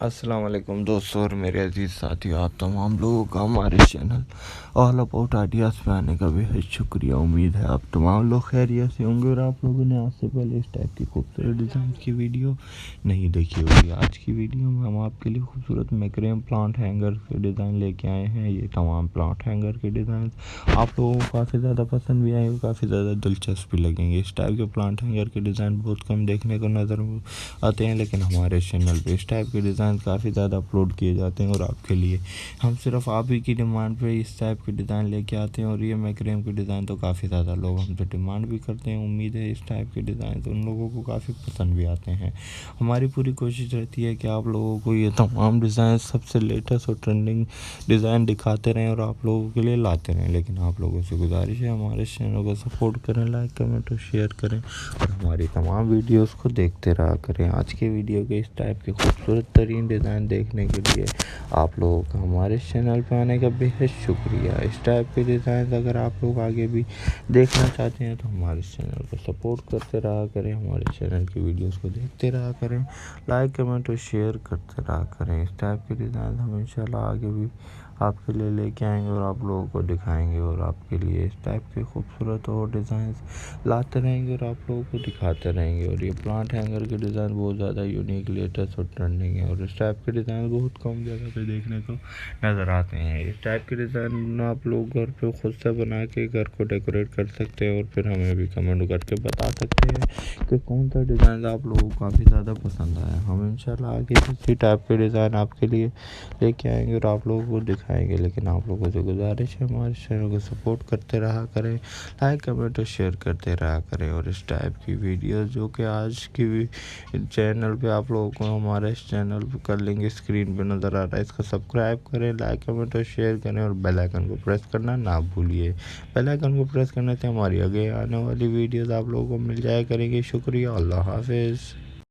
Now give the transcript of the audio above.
السلام علیکم دوستوں اور میرے عزیز ساتھیوں، آپ تمام لوگوں کا ہمارے چینل آل اباؤٹ آئیڈیاز پہ آنے کا بے حد شکریہ۔ امید ہے آپ تمام لوگ خیریت سے ہوں گے اور آپ لوگوں نے آج سے پہلے اس ٹائپ کی خوبصورت ڈیزائن کی ویڈیو نہیں دیکھی ہوگی۔ آج کی ویڈیو میں ہم آپ کے لیے خوبصورت میکریم پلانٹ ہینگر کے ڈیزائن لے کے آئے ہیں۔ یہ تمام پلانٹ ہینگر کے ڈیزائن آپ لوگوں کو کافی زیادہ پسند بھی آئیں گے، کافی زیادہ دلچسپ بھی لگیں گے۔ اس ٹائپ کے پلانٹ ہینگر کے ڈیزائن بہت کم دیکھنے کو نظر آتے ہیں، لیکن ہمارے چینل پہ اس ٹائپ کے ڈیزائن کافی زیادہ اپلوڈ کیے جاتے ہیں اور آپ کے لیے ہم صرف آپ ہی کی ڈیمانڈ پہ اس ٹائپ کے ڈیزائن لے کے آتے ہیں۔ اور یہ میکریم کے ڈیزائن تو کافی زیادہ لوگ ہم سے ڈیمانڈ بھی کرتے ہیں۔ امید ہے اس ٹائپ کے ڈیزائن تو ان لوگوں کو کافی پسند بھی آتے ہیں۔ ہماری پوری کوشش رہتی ہے کہ آپ لوگوں کو یہ تمام ڈیزائن سب سے لیٹسٹ اور ٹرینڈنگ ڈیزائن دکھاتے رہیں اور آپ لوگوں کے لیے لاتے رہیں، لیکن آپ لوگوں سے گزارش ہے ہمارے چینل کو سپورٹ کریں، لائک کمنٹ اور شیئر کریں اور ہماری تمام ویڈیوز کو دیکھتے رہا کریں۔ آج کے ویڈیو کے اس ٹائپ کے خوبصورت ترین ڈیزائن دیکھنے کے لیے آپ لوگوں کا ہمارے چینل پہ آنے کا بے حد شکریہ۔ اس ٹائپ کے ڈیزائن اگر آپ لوگ آگے بھی دیکھنا چاہتے ہیں تو ہمارے چینل کو سپورٹ کرتے رہا کریں، ہمارے چینل کی ویڈیوز کو دیکھتے رہا کریں، لائک کمنٹ اور شیئر کرتے رہا کریں۔ اس ٹائپ کے ڈیزائن ہم انشاءاللہ آگے بھی آپ کے لیے لے کے آئیں گے اور آپ لوگوں کو دکھائیں گے اور آپ کے لیے اس ٹائپ کے خوبصورت اور ڈیزائنز لاتے رہیں گے اور آپ لوگوں کو دکھاتے رہیں گے۔ اور یہ پلانٹ ہینگر کے ڈیزائن بہت زیادہ یونیک، لیٹسٹ اور ٹرینڈنگ ہے اور اس ٹائپ کے ڈیزائن بہت کم جگہ پہ دیکھنے کو نظر آتے ہیں۔ اس ٹائپ کے ڈیزائن آپ لوگ گھر پہ خود سے بنا کے گھر کو ڈیکوریٹ کر سکتے ہیں اور پھر ہمیں بھی کمنٹ کر کے بتا سکتے ہیں کہ کون سا ڈیزائن آپ لوگوں کو کافی زیادہ پسند آیا۔ ہم انشاءاللہ آگے اسی ٹائپ کے ڈیزائن آپ کے لیے لے کے آئیں گے اور آپ لوگوں کو دکھائیں گے، لیکن آپ لوگوں سے گزارش ہے ہمارے چینل کو سپورٹ کرتے رہا کریں، لائک کمنٹ اور شیئر کرتے رہا کریں۔ اور اس ٹائپ کی ویڈیوز جو کہ آج کی چینل پہ آپ لوگوں کو ہمارے چینل پہ کر لیں گے، اسکرین پہ نظر آ رہا ہے، اس کو سبسکرائب کریں، لائک کمنٹ اور شیئر کریں اور بیل آئیکن کو پریس کرنا نہ بھولیے۔ بیل آئیکن کو پریس کرنے سے ہماری آگے آنے والی ویڈیوز آپ لوگوں کو مل جایا کریں گی۔ شکریہ، اللہ حافظ۔